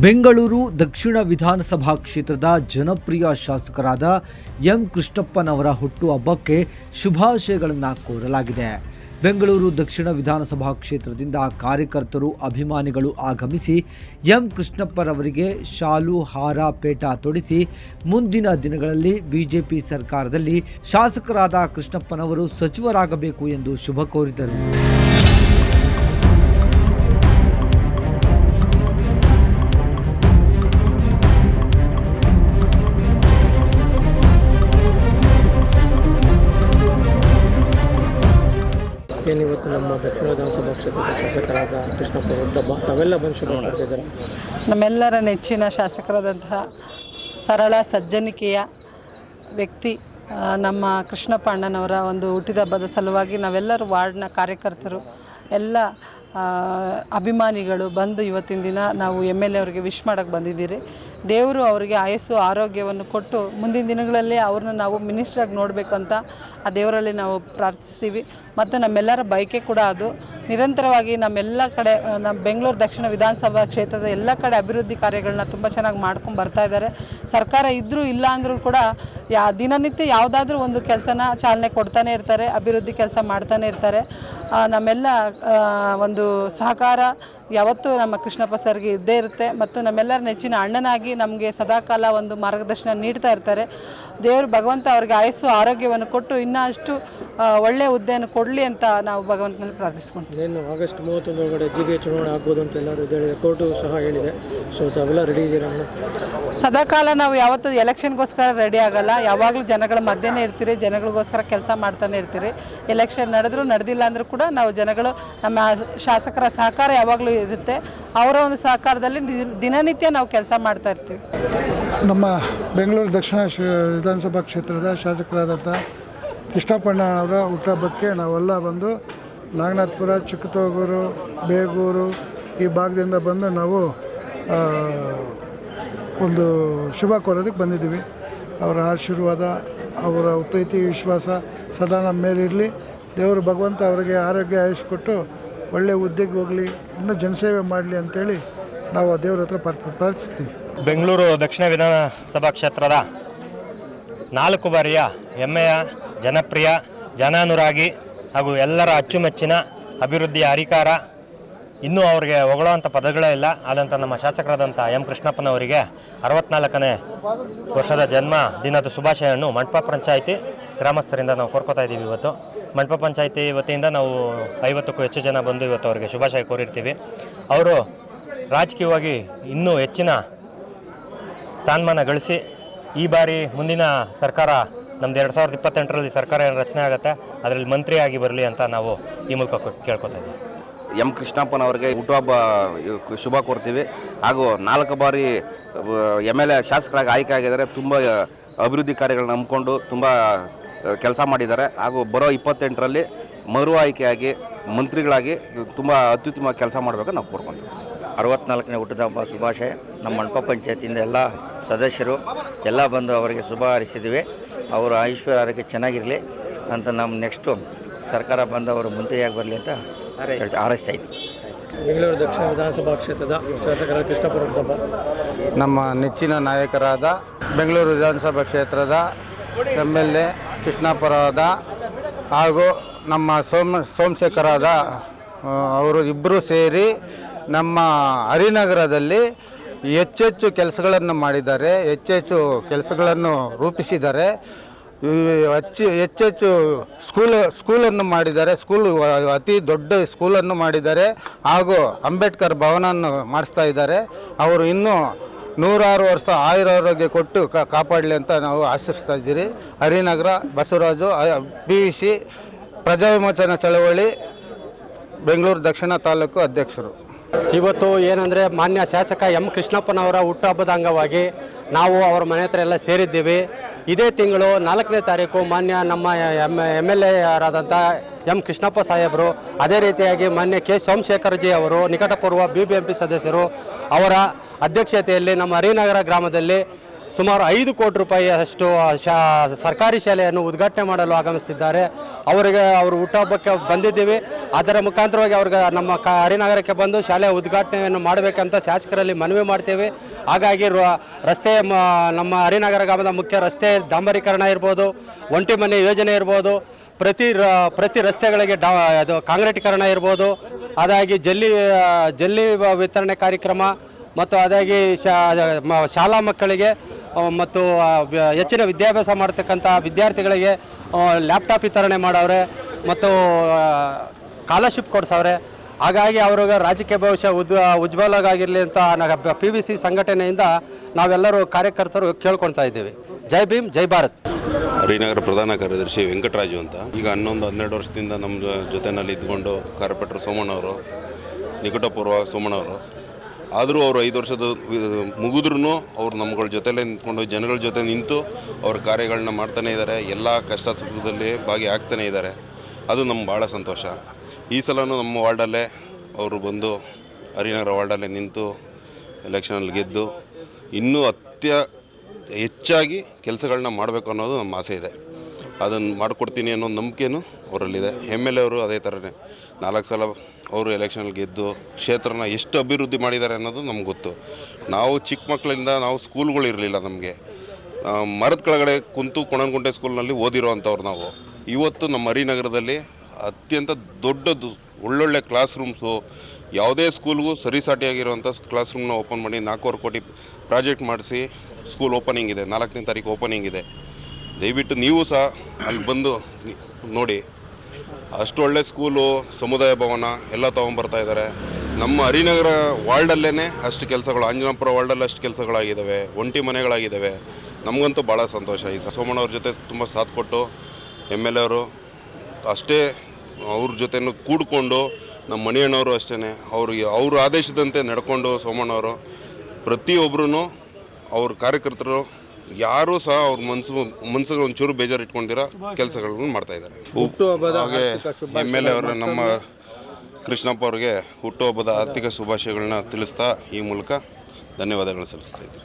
ಬೆಂಗಳೂರು ದಕ್ಷಿಣ ವಿಧಾನಸಭಾ ಕ್ಷೇತ್ರದ ಜನಪ್ರಿಯ ಶಾಸಕರಾದ ಎಂ ಕೃಷ್ಣಪ್ಪನವರ ಹುಟ್ಟುಹಬ್ಬಕ್ಕೆ ಶುಭಾಶಯಗಳನ್ನು ಕೋರಲಾಗಿದೆ. ಬೆಂಗಳೂರು ದಕ್ಷಿಣ ವಿಧಾನಸಭಾ ಕ್ಷೇತ್ರದಿಂದ ಕಾರ್ಯಕರ್ತರು, ಅಭಿಮಾನಿಗಳು ಆಗಮಿಸಿ ಎಂ ಕೃಷ್ಣಪ್ಪರವರಿಗೆ ಶಾಲು, ಹಾರ, ಪೇಟ ತೊಡಿಸಿ ಮುಂದಿನ ದಿನಗಳಲ್ಲಿ ಬಿಜೆಪಿ ಸರ್ಕಾರದಲ್ಲಿ ಶಾಸಕರಾದ ಕೃಷ್ಣಪ್ಪನವರು ಸಚಿವರಾಗಬೇಕು ಎಂದು ಶುಭ ಕೋರಿದರು. ಏನಿವತ್ತು ನಮ್ಮ ದಕ್ಷಿಣ ವಿಧಾನಸಭಾ ಕ್ಷೇತ್ರದ ಶಾಸಕರಾದ ಕೃಷ್ಣಪ್ಪ ಹುಟ್ಟುಹಬ್ಬ ತಾವೆಲ್ಲ ಬಂದು ಶುಭ ಮಾಡ್ತಿದ್ದಾರೆ. ನಮ್ಮೆಲ್ಲರ ನೆಚ್ಚಿನ ಶಾಸಕರಾದಂತಹ ಸರಳ ಸಜ್ಜನಿಕೆಯ ವ್ಯಕ್ತಿ ನಮ್ಮ ಕೃಷ್ಣಪ್ಪ ಅಣ್ಣನವರ ಒಂದು ಹುಟ್ಟಿದಬ್ಬದ ಸಲುವಾಗಿ ನಾವೆಲ್ಲರೂ ವಾರ್ಡ್ನ ಕಾರ್ಯಕರ್ತರು ಎಲ್ಲ ಅಭಿಮಾನಿಗಳು ಬಂದು ಇವತ್ತಿನ ದಿನ ನಾವು MLA ಅವರಿಗೆ ವಿಶ್ ಮಾಡೋಕ್ಕೆ ಬಂದಿದ್ದೀರಿ. ದೇವರು ಅವರಿಗೆ ಆಯಸ್ಸು ಆರೋಗ್ಯವನ್ನು ಕೊಟ್ಟು ಮುಂದಿನ ದಿನಗಳಲ್ಲಿ ಅವ್ರನ್ನ ನಾವು ಮಿನಿಸ್ಟ್ರಾಗಿ ನೋಡಬೇಕು ಅಂತ ಆ ದೇವರಲ್ಲಿ ನಾವು ಪ್ರಾರ್ಥಿಸ್ತೀವಿ. ಮತ್ತು ನಮ್ಮೆಲ್ಲರ ಬಯಕೆ ಕೂಡ ಅದು ನಿರಂತರವಾಗಿ ನಮ್ಮೆಲ್ಲ ಕಡೆ ನಮ್ಮ ಬೆಂಗಳೂರು ದಕ್ಷಿಣ ವಿಧಾನಸಭಾ ಕ್ಷೇತ್ರದ ಎಲ್ಲ ಕಡೆ ಅಭಿವೃದ್ಧಿ ಕಾರ್ಯಗಳನ್ನ ತುಂಬ ಚೆನ್ನಾಗಿ ಮಾಡ್ಕೊಂಡು ಬರ್ತಾ ಇದ್ದಾರೆ. ಸರ್ಕಾರ ಇದ್ದರೂ ಇಲ್ಲ ಅಂದರೂ ಕೂಡ ದಿನನಿತ್ಯ ಯಾವುದಾದ್ರೂ ಒಂದು ಕೆಲಸನ ಚಾಲನೆ ಕೊಡ್ತಾನೆ ಇರ್ತಾರೆ, ಅಭಿವೃದ್ಧಿ ಕೆಲಸ ಮಾಡ್ತಾನೆ ಇರ್ತಾರೆ. ನಮ್ಮೆಲ್ಲ ಒಂದು ಸಹಕಾರ ಯಾವತ್ತೂ ನಮ್ಮ ಕೃಷ್ಣಪ್ಪ ಸರ್ಗೆ ಇದ್ದೇ ಇರುತ್ತೆ. ಮತ್ತು ನಮ್ಮೆಲ್ಲರ ನೆಚ್ಚಿನ ಅಣ್ಣನಾಗಿ ನಮಗೆ ಸದಾಕಾಲ ಒಂದು ಮಾರ್ಗದರ್ಶನ ನೀಡ್ತಾ ಇರ್ತಾರೆ. ದೇವರು ಭಗವಂತ ಅವ್ರಿಗೆ ಆಯಸ್ಸು ಆರೋಗ್ಯವನ್ನು ಕೊಟ್ಟು ಇನ್ನಷ್ಟು ಒಳ್ಳೆಯ ಹುದ್ದೆಯನ್ನು ಕೊಡಲಿ ಅಂತ ನಾವು ಭಗವಂತನಲ್ಲಿ ಪ್ರಾರ್ಥಿಸ್ಕೊಂತೀವಿ. ಏನು ಆಗಸ್ಟ್ 31 ಒಳಗಡೆ GBA ಚುನಾವಣೆ ಆಗ್ಬೋದು ಅಂತ ಎಲ್ಲರೂ ಹೇಳಿದೆ, ಕೋರ್ಟು ಸಹ ಹೇಳಿದೆ. ಸೊ ತಾವೆಲ್ಲ ರೆಡಿ ಇದ್ದೀರಾ? ಸದಾಕಾಲ ನಾವು ಯಾವತ್ತೂ ಎಲೆಕ್ಷನ್ಗೋಸ್ಕರ ರೆಡಿ ಆಗಲ್ಲ, ಯಾವಾಗಲೂ ಜನಗಳ ಮಧ್ಯೆನೇ ಇರ್ತೀರಿ, ಜನಗಳಿಗೋಸ್ಕರ ಕೆಲಸ ಮಾಡ್ತಾನೆ ಇರ್ತೀರಿ. ಎಲೆಕ್ಷನ್ ನಡೆದರೂ ನಡೆದಿಲ್ಲ ಅಂದರೂ ಕೂಡ ನಾವು ಜನಗಳು ನಮ್ಮ ಶಾಸಕರ ಸಹಕಾರ ಯಾವಾಗಲೂ ಇರುತ್ತೆ. ಅವರ ಒಂದು ಸಹಕಾರದಲ್ಲಿ ದಿನನಿತ್ಯ ನಾವು ಕೆಲಸ ಮಾಡ್ತಾ ಇರ್ತೀವಿ. ನಮ್ಮ ಬೆಂಗಳೂರು ದಕ್ಷಿಣ ವಿಧಾನಸಭಾ ಕ್ಷೇತ್ರದ ಶಾಸಕರಾದಂಥ ಕೃಷ್ಣಪ್ಪಣ್ಣವರ ಹುಟ್ಟುಹಬ್ಬಕ್ಕೆ ನಾವೆಲ್ಲ ಬಂದು ನಾಗನಾಥಪುರ, ಚಿಕ್ಕತೋಗೂರು, ಬೇಗೂರು ಈ ಭಾಗದಿಂದ ಬಂದು ನಾವು ಒಂದು ಶುಭ ಕೋರೋದಕ್ಕೆ ಬಂದಿದ್ದೀವಿ. ಅವರ ಆಶೀರ್ವಾದ, ಅವರ ಪ್ರೀತಿ, ವಿಶ್ವಾಸ ಸದಾ ನಮ್ಮ ಮೇಲಿರಲಿ. ದೇವರು ಭಗವಂತ ಅವರಿಗೆ ಆರೋಗ್ಯ ಆಯುಷ್ ಕೊಟ್ಟು ಒಳ್ಳೆಯ ಹುದ್ದೆಗೆ ಹೋಗಲಿ, ಇನ್ನೂ ಜನಸೇವೆ ಮಾಡಲಿ ಅಂತೇಳಿ ನಾವು ದೇವ್ರ ಹತ್ರ ಪ್ರಾರ್ಥಿಸ್ತೀವಿ. ಬೆಂಗಳೂರು ದಕ್ಷಿಣ ವಿಧಾನಸಭಾ ಕ್ಷೇತ್ರದ 4 ಬಾರಿಯ ಹೆಮ್ಮೆಯ ಜನಪ್ರಿಯ ಜನಾನುರಾಗಿ ಹಾಗೂ ಎಲ್ಲರ ಅಚ್ಚುಮೆಚ್ಚಿನ ಅಭಿವೃದ್ಧಿಯ ಹರಿಕಾರ, ಇನ್ನೂ ಅವರಿಗೆ ಹೊಗಳುವಂಥ ಪದಗಳೇ ಇಲ್ಲ ಆದಂಥ ನಮ್ಮ ಶಾಸಕರಾದಂಥ ಎಂ ಕೃಷ್ಣಪ್ಪನವರಿಗೆ 64ನೇ ವರ್ಷದ ಜನ್ಮ ದಿನದ ಶುಭಾಶಯವನ್ನು ಮಂಟಪ ಪಂಚಾಯಿತಿ ಗ್ರಾಮಸ್ಥರಿಂದ ನಾವು ಕೋರ್ಕೋತಾ ಇದ್ದೀವಿ. ಇವತ್ತು ಮಂಟಪ ಪಂಚಾಯಿತಿ ವತಿಯಿಂದ ನಾವು 50ಕ್ಕೂ ಹೆಚ್ಚು ಜನ ಬಂದು ಇವತ್ತು ಅವರಿಗೆ ಶುಭಾಶಯ ಕೋರಿರ್ತೀವಿ. ಅವರು ರಾಜಕೀಯವಾಗಿ ಇನ್ನೂ ಹೆಚ್ಚಿನ ಸ್ಥಾನಮಾನ ಗಳಿಸಿ ಈ ಬಾರಿ ಮುಂದಿನ ಸರ್ಕಾರ ನಮ್ಮದು 2028ರಲ್ಲಿ ಸರ್ಕಾರ ಏನು ರಚನೆ ಆಗುತ್ತೆ ಅದರಲ್ಲಿ ಮಂತ್ರಿಯಾಗಿ ಬರಲಿ ಅಂತ ನಾವು ಈ ಮೂಲಕ ಕೇಳ್ಕೊತಾ ಇದ್ದೀವಿ. ಎಂ ಕೃಷ್ಣಪ್ಪನವರಿಗೆ ಹುಟ್ಟುಹಬ್ಬ ಶುಭ ಕೋರ್ತೀವಿ. ಹಾಗೂ 4 ಬಾರಿ MLA ಶಾಸಕರಾಗಿ ಆಯ್ಕೆ ಆಗಿದ್ದಾರೆ. ತುಂಬ ಅಭಿವೃದ್ಧಿ ಕಾರ್ಯಗಳನ್ನ ನಂಬಿಕೊಂಡು ತುಂಬ ಕೆಲಸ ಮಾಡಿದ್ದಾರೆ. ಹಾಗೂ ಬರೋ 28ರಲ್ಲಿ ಮರು ಆಯ್ಕೆಯಾಗಿ ಮಂತ್ರಿಗಳಾಗಿ ತುಂಬ ಅತ್ಯುತ್ತಮ ಕೆಲಸ ಮಾಡಬೇಕು ನಾವು ಕೋರ್ಕೊತೀವಿ. 64ನೇ ಹುಟ್ಟುಹಬ್ಬ ಶುಭಾಶಯ. ನಮ್ಮ ಮಂಟಪ ಪಂಚಾಯತಿಯಿಂದ ಎಲ್ಲ ಸದಸ್ಯರು ಎಲ್ಲ ಬಂದು ಅವರಿಗೆ ಶುಭ ಹಾರೈಸಿದ್ದೀವಿ. ಅವರು ಐಶ್ವರ್ಯ ಆರೋಗ್ಯ ಚೆನ್ನಾಗಿರಲಿ ಅಂತ ನಮ್ಮ ನೆಕ್ಸ್ಟು ಸರ್ಕಾರ ಬಂದು ಅವರು ಮಂತ್ರಿಯಾಗಿ ಬರಲಿ ಅಂತ ಹಾರೈಸ್ತಾ ಇದ್ವಿ. ಬೆಂಗಳೂರು ದಕ್ಷಿಣ ವಿಧಾನಸಭಾ ಕ್ಷೇತ್ರದ ಶಾಸಕರ ಕೃಷ್ಣಪ್ಪ ಹುಟ್ಟುಹಬ್ಬ ನಮ್ಮ ನೆಚ್ಚಿನ ನಾಯಕರಾದ ಬೆಂಗಳೂರು ವಿಧಾನಸಭಾ ಕ್ಷೇತ್ರದ MLA ಕೃಷ್ಣಪ್ಪರಾದ ಹಾಗೂ ನಮ್ಮ ಸೋಮಶೇಖರಾದ ಅವರು ಇಬ್ಬರು ಸೇರಿ ನಮ್ಮ ಹರಿನಗರದಲ್ಲಿ ಹೆಚ್ಚೆಚ್ಚು ಕೆಲಸಗಳನ್ನು ಮಾಡಿದ್ದಾರೆ, ಹೆಚ್ಚೆಚ್ಚು ಕೆಲಸಗಳನ್ನು ರೂಪಿಸಿದ್ದಾರೆ, ಹೆಚ್ಚೆಚ್ಚು ಸ್ಕೂಲನ್ನು ಮಾಡಿದ್ದಾರೆ. ಅತಿ ದೊಡ್ಡ ಸ್ಕೂಲನ್ನು ಮಾಡಿದ್ದಾರೆ ಹಾಗೂ ಅಂಬೇಡ್ಕರ್ ಭವನವನ್ನು ಮಾಡಿಸ್ತಾ ಇದ್ದಾರೆ. ಅವರು ಇನ್ನೂ 106 ವರ್ಷ ಆಯುರಾರೋಗ್ಯ ಕೊಟ್ಟು ಕಾಪಾಡಲಿ ಅಂತ ನಾವು ಆಶಿಸ್ತಾ ಇದ್ದೀರಿ. ಹರಿನಗರ ಬಸವರಾಜು, PVC ಪ್ರಜಾವಿಮೋಚನಾ ಚಳವಳಿ ಬೆಂಗಳೂರು ದಕ್ಷಿಣ ತಾಲೂಕು ಅಧ್ಯಕ್ಷರು. ಇವತ್ತು ಏನಂದರೆ ಮಾನ್ಯ ಶಾಸಕ ಎಂ ಕೃಷ್ಣಪ್ಪನವರ ಹುಟ್ಟುಹಬ್ಬದ ಅಂಗವಾಗಿ ನಾವು ಅವರ ಮನೆ ಹತ್ರ ಎಲ್ಲ ಸೇರಿದ್ದೀವಿ. ಇದೇ ತಿಂಗಳು 4ನೇ ತಾರೀಕು ಮಾನ್ಯ ನಮ್ಮ MLA ಯಾರಾದಂಥ ಎಂ ಕೃಷ್ಣಪ್ಪ ಸಾಹೇಬರು, ಅದೇ ರೀತಿಯಾಗಿ ಮಾನ್ಯ ಕೆ ಸೋಮಶೇಖರ್ಜಿ ಅವರು ನಿಕಟಪೂರ್ವ BBMP ಸದಸ್ಯರು ಅವರ ಅಧ್ಯಕ್ಷತೆಯಲ್ಲಿ ನಮ್ಮ ಹರಿನಗರ ಗ್ರಾಮದಲ್ಲಿ ಸುಮಾರು 5 ಕೋಟಿ ರೂಪಾಯಿಯಷ್ಟು ಸರ್ಕಾರಿ ಶಾಲೆಯನ್ನು ಉದ್ಘಾಟನೆ ಮಾಡಲು ಆಗಮಿಸ್ತಿದ್ದಾರೆ. ಅವರಿಗೆ ಅವರು ಹುಟ್ಟುಹಬ್ಬಕ್ಕೆ ಬಂದಿದ್ದೀವಿ. ಅದರ ಮುಖಾಂತರವಾಗಿ ಅವ್ರಿಗೆ ನಮ್ಮ ಹರಿನಗರಕ್ಕೆ ಬಂದು ಶಾಲೆಯ ಉದ್ಘಾಟನೆಯನ್ನು ಮಾಡಬೇಕಂತ ಶಾಸಕರಲ್ಲಿ ಮನವಿ ಮಾಡ್ತೇವೆ. ಹಾಗಾಗಿ ರಸ್ತೆ ನಮ್ಮ ಹರಿನಗರ ಗ್ರಾಮದ ಮುಖ್ಯ ರಸ್ತೆ ಡಾಂಬರೀಕರಣ ಇರ್ಬೋದು, ಒಂಟಿ ಮನೆ ಯೋಜನೆ ಇರ್ಬೋದು, ಪ್ರತಿ ರಸ್ತೆಗಳಿಗೆ ಅದು ಕಾಂಕ್ರೀಟೀಕರಣ ಇರ್ಬೋದು, ಅದಾಗಿ ಜಲ್ಲಿ ವಿತರಣೆ ಕಾರ್ಯಕ್ರಮ ಮತ್ತು ಅದಾಗಿ ಶಾಲಾ ಮಕ್ಕಳಿಗೆ ಮತ್ತು ಹೆಚ್ಚಿನ ವಿದ್ಯಾಭ್ಯಾಸ ಮಾಡ್ತಕ್ಕಂಥ ವಿದ್ಯಾರ್ಥಿಗಳಿಗೆ ಲ್ಯಾಪ್ಟಾಪ್ ವಿತರಣೆ ಮಾಡವ್ರೆ ಮತ್ತು ಸ್ಕಾಲರ್ಶಿಪ್ ಕೊಡಿಸವ್ರೆ. ಹಾಗಾಗಿ ಅವ್ರಿಗೆ ರಾಜಕೀಯ ಭವಿಷ್ಯ ಉಜ್ವಲವಾಗಿರಲಿ ಅಂತ PVC ಸಂಘಟನೆಯಿಂದ ನಾವೆಲ್ಲರೂ ಕಾರ್ಯಕರ್ತರು ಕೇಳ್ಕೊಳ್ತಾ ಇದ್ದೀವಿ. ಜೈ ಭೀಮ್, ಜೈ ಭಾರತ್. ಹರಿನಗರ ಪ್ರಧಾನ ಕಾರ್ಯದರ್ಶಿ ವೆಂಕಟರಾಜು ಅಂತ. ಈಗ 11-12 ವರ್ಷದಿಂದ ನಮ್ಮ ಜೊತೆಯಲ್ಲಿ ಇದ್ಕೊಂಡು ಕಾರ್ಪೊರೇಟರ್ ಸೋಮಣ್ಣವರು, ನಿಕಟಪೂರ್ವ ಸೋಮಣ್ಣವರು, ಆದರೂ ಅವರು 5 ವರ್ಷದ ಮುಗಿದ್ರೂ ಅವ್ರು ನಮ್ಗಳ ಜೊತೆಲೇ ನಿಂತ್ಕೊಂಡು ಜನಗಳ ಜೊತೆ ನಿಂತು ಅವ್ರ ಕಾರ್ಯಗಳನ್ನ ಮಾಡ್ತಾನೆ ಇದ್ದಾರೆ. ಎಲ್ಲ ಕಷ್ಟ ಸುಖದಲ್ಲಿ ಭಾಗಿಯಾಗ್ತಾನೆ ಇದ್ದಾರೆ. ಅದು ನಮ್ಗೆ ಭಾಳ ಸಂತೋಷ. ಈ ಸಲನೂ ನಮ್ಮ ವಾರ್ಡಲ್ಲೇ ಅವರು ಬಂದು ಹರಿನಗರ ವಾರ್ಡಲ್ಲೇ ನಿಂತು ಎಲೆಕ್ಷನಲ್ಲಿ ಗೆದ್ದು ಇನ್ನೂ ಹೆಚ್ಚಾಗಿ ಕೆಲಸಗಳನ್ನ ಮಾಡಬೇಕು ಅನ್ನೋದು ನಮ್ಮ ಆಸೆ ಇದೆ. ಅದನ್ನು ಮಾಡಿಕೊಡ್ತೀನಿ ಅನ್ನೋ ನಂಬಿಕೆನೂ ಅವರಲ್ಲಿದೆ. MLA ಅವರು ಅದೇ ಥರನೇ 4 ಸಲ ಅವರು ಎಲೆಕ್ಷನಲ್ಲಿ ಗೆದ್ದು ಕ್ಷೇತ್ರನ ಎಷ್ಟು ಅಭಿವೃದ್ಧಿ ಮಾಡಿದ್ದಾರೆ ಅನ್ನೋದು ನಮ್ಗೆ ಗೊತ್ತು. ನಾವು ಚಿಕ್ಕ ಮಕ್ಕಳಿಂದ ನಾವು ಸ್ಕೂಲ್ಗಳು ಇರಲಿಲ್ಲ, ನಮಗೆ ಮರದ ಕೆಳಗಡೆ ಕುಂತು ಕೊಣನಗುಂಟೆ ಸ್ಕೂಲ್ನಲ್ಲಿ ಓದಿರೋ ಅಂಥವ್ರು ನಾವು. ಇವತ್ತು ನಮ್ಮ ಹರಿನಗರದಲ್ಲಿ ಅತ್ಯಂತ ದೊಡ್ಡದು ಒಳ್ಳೊಳ್ಳೆ ಕ್ಲಾಸ್ ರೂಮ್ಸು, ಯಾವುದೇ ಸ್ಕೂಲ್ಗೂ ಸರಿಸಾಟಿಯಾಗಿರುವಂಥ ಕ್ಲಾಸ್ ರೂಮ್ನ ಓಪನ್ ಮಾಡಿ 4.25 ಕೋಟಿ ಪ್ರಾಜೆಕ್ಟ್ ಮಾಡಿಸಿ ಸ್ಕೂಲ್ ಓಪನಿಂಗ್ ಇದೆ. 4ನೇ ತಾರೀಕು ಓಪನಿಂಗ್ ಇದೆ. ದಯವಿಟ್ಟು ನೀವು ಸಹ ಅಲ್ಲಿ ಬಂದು ನೋಡಿ. ಅಷ್ಟು ಒಳ್ಳೆ ಸ್ಕೂಲು, ಸಮುದಾಯ ಭವನ ಎಲ್ಲ ತೊಗೊಂಬರ್ತಾ ಇದ್ದಾರೆ. ನಮ್ಮ ಹರಿನಗರ ವಾರ್ಡಲ್ಲೇ ಅಷ್ಟು ಕೆಲಸಗಳು, ಆಂಜನಾಪುರ ವಾರ್ಡಲ್ಲಿ ಅಷ್ಟು ಕೆಲಸಗಳಾಗಿದ್ದಾವೆ, ಒಂಟಿ ಮನೆಗಳಾಗಿದ್ದಾವೆ. ನಮಗಂತೂ ಭಾಳ ಸಂತೋಷ. ಈ ಸೋಮಣ್ಣವ್ರ ಜೊತೆ ತುಂಬ ಸಾಥ್ ಕೊಟ್ಟು MLA ಅವರು ಅಷ್ಟೇ ಅವ್ರ ಜೊತೆನೂ ಕೂಡಿಕೊಂಡು, ನಮ್ಮ ಮಣಿಯಣ್ಣವರು ಅಷ್ಟೇ ಅವ್ರ ಆದೇಶದಂತೆ ನಡ್ಕೊಂಡು ಸೋಮಣ್ಣವರು ಪ್ರತಿಯೊಬ್ಬರೂ ಅವ್ರ ಕಾರ್ಯಕರ್ತರು ಯಾರೂ ಸಹ ಅವ್ರ ಮನಸ್ಸಿಗೆ ಒಂಚೂರು ಬೇಜಾರು ಇಟ್ಕೊಂಡಿರೋ ಕೆಲಸಗಳನ್ನು ಮಾಡ್ತಾಯಿದ್ದಾರೆ. ಹಾಗೆ MLA ಅವರು ನಮ್ಮ ಕೃಷ್ಣಪ್ಪ ಅವ್ರಿಗೆ ಹುಟ್ಟುಹಬ್ಬದ ಆರ್ಥಿಕ ಶುಭಾಶಯಗಳನ್ನ ತಿಳಿಸ್ತಾ ಈ ಮೂಲಕ ಧನ್ಯವಾದಗಳು ಸಲ್ಲಿಸ್ತಾ ಇದ್ದೀವಿ.